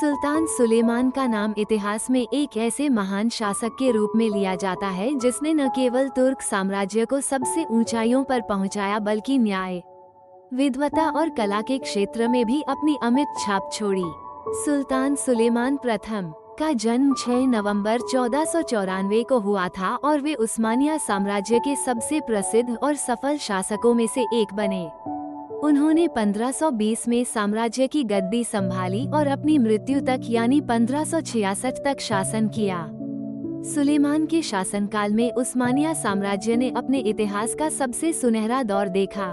सुल्तान सुलेमान का नाम इतिहास में एक ऐसे महान शासक के रूप में लिया जाता है जिसने न केवल तुर्क साम्राज्य को सबसे ऊंचाइयों पर पहुंचाया बल्कि न्याय, विद्वता और कला के क्षेत्र में भी अपनी अमिट छाप छोड़ी। सुल्तान सुलेमान प्रथम का जन्म 6 नवंबर 1494 को हुआ था और वे उस्मानिया साम्राज्य के सबसे प्रसिद्ध और सफल शासकों में से एक बने। उन्होंने 1520 में साम्राज्य की गद्दी संभाली और अपनी मृत्यु तक यानी 1566 तक शासन किया। सुलेमान के शासनकाल में उस्मानिया साम्राज्य ने अपने इतिहास का सबसे सुनहरा दौर देखा।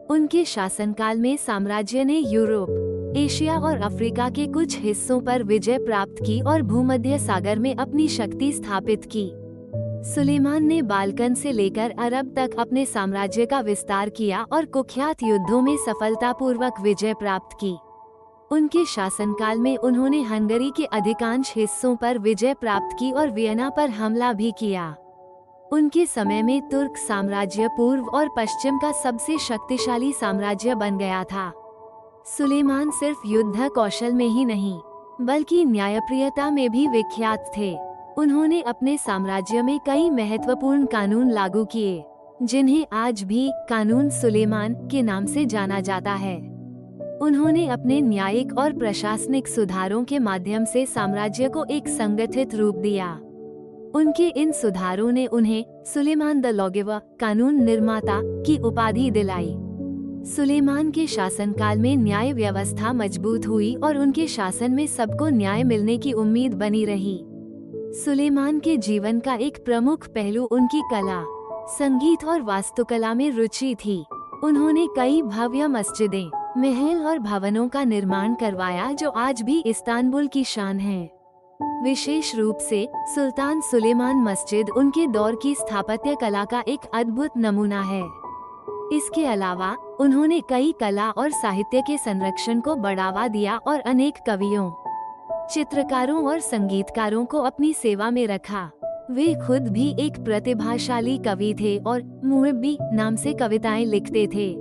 उनके शासनकाल में साम्राज्य ने यूरोप, एशिया और अफ्रीका के कुछ हिस्सों पर विजय प्राप्त की और भूमध्य सागर में अपनी शक्ति स्थापित की। सुलेमान ने बाल्कन से लेकर अरब तक अपने साम्राज्य का विस्तार किया और कुख्यात युद्धों में सफलतापूर्वक विजय प्राप्त की। उनके शासनकाल में उन्होंने हंगरी के अधिकांश हिस्सों पर विजय प्राप्त की और वियना पर हमला भी किया। उनके समय में तुर्क साम्राज्य पूर्व और पश्चिम का सबसे शक्तिशाली साम्राज्य बन गया था। सुलेमान सिर्फ युद्ध कौशल में ही नहीं बल्कि न्यायप्रियता में भी विख्यात थे। उन्होंने अपने साम्राज्य में कई महत्वपूर्ण कानून लागू किए, जिन्हें आज भी कानून सुलेमान के नाम से जाना जाता है। उन्होंने अपने न्यायिक और प्रशासनिक सुधारों के माध्यम से साम्राज्य को एक संगठित रूप दिया। उनके इन सुधारों ने उन्हें सुलेमान द लॉगिवर, कानून निर्माता, की उपाधि दिलाई। सुलेमान के शासनकाल में न्याय व्यवस्था मजबूत हुई और उनके शासन में सबको न्याय मिलने की उम्मीद बनी रही। सुलेमान के जीवन का एक प्रमुख पहलू उनकी कला, संगीत और वास्तुकला में रुचि थी। उन्होंने कई भव्य मस्जिदें, महल और भवनों का निर्माण करवाया जो आज भी इस्तांबुल की शान है। विशेष रूप से सुल्तान सुलेमान मस्जिद उनके दौर की स्थापत्य कला का एक अद्भुत नमूना है। इसके अलावा उन्होंने कई कला और साहित्य के संरक्षण को बढ़ावा दिया और अनेक कवियों, चित्रकारों और संगीतकारों को अपनी सेवा में रखा। वे खुद भी एक प्रतिभाशाली कवि थे और मुहब्बी नाम से कविताएं लिखते थे।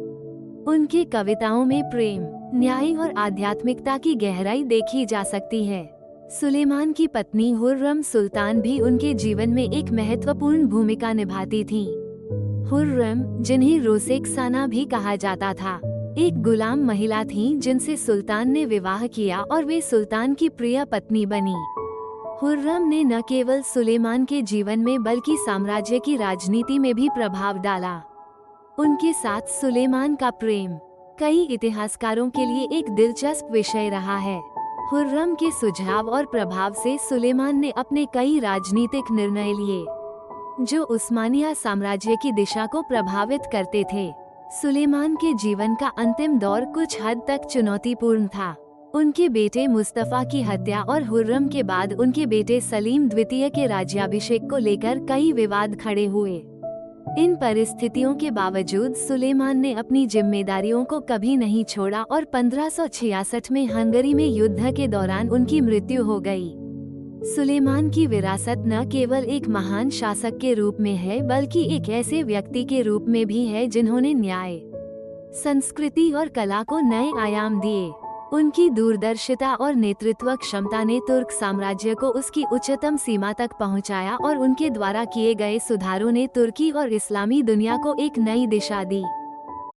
उनकी कविताओं में प्रेम, न्याय और आध्यात्मिकता की गहराई देखी जा सकती है। सुलेमान की पत्नी हुर्रम सुल्तान भी उनके जीवन में एक महत्वपूर्ण भूमिका निभाती थीं। हुर्रम, जिन्हें रोसेक्साना भी कहा जाता था, एक गुलाम महिला थीं जिनसे सुल्तान ने विवाह किया और वे सुल्तान की प्रिय पत्नी बनी। हुर्रम ने न केवल सुलेमान के जीवन में बल्कि साम्राज्य की राजनीति में भी प्रभाव डाला। उनके साथ सुलेमान का प्रेम कई इतिहासकारों के लिए एक दिलचस्प विषय रहा है। हुर्रम के सुझाव और प्रभाव से सुलेमान ने अपने कई राजनीतिक निर्णय लिए जो उस्मानिया साम्राज्य की दिशा को प्रभावित करते थे। सुलेमान के जीवन का अंतिम दौर कुछ हद तक चुनौतीपूर्ण था। उनके बेटे मुस्तफा की हत्या और हुर्रम के बाद उनके बेटे सलीम द्वितीय के राज्याभिषेक को लेकर कई विवाद खड़े हुए। इन परिस्थितियों के बावजूद सुलेमान ने अपनी जिम्मेदारियों को कभी नहीं छोड़ा और 1566 में हंगरी में युद्ध के दौरान उनकी मृत्यु हो गई। सुलेमान की विरासत न केवल एक महान शासक के रूप में है बल्कि एक ऐसे व्यक्ति के रूप में भी है जिन्होंने न्याय, संस्कृति और कला को नए आयाम दिए। उनकी दूरदर्शिता और नेतृत्व क्षमता ने तुर्क साम्राज्य को उसकी उच्चतम सीमा तक पहुंचाया और उनके द्वारा किए गए सुधारों ने तुर्की और इस्लामी दुनिया को एक नई दिशा दी।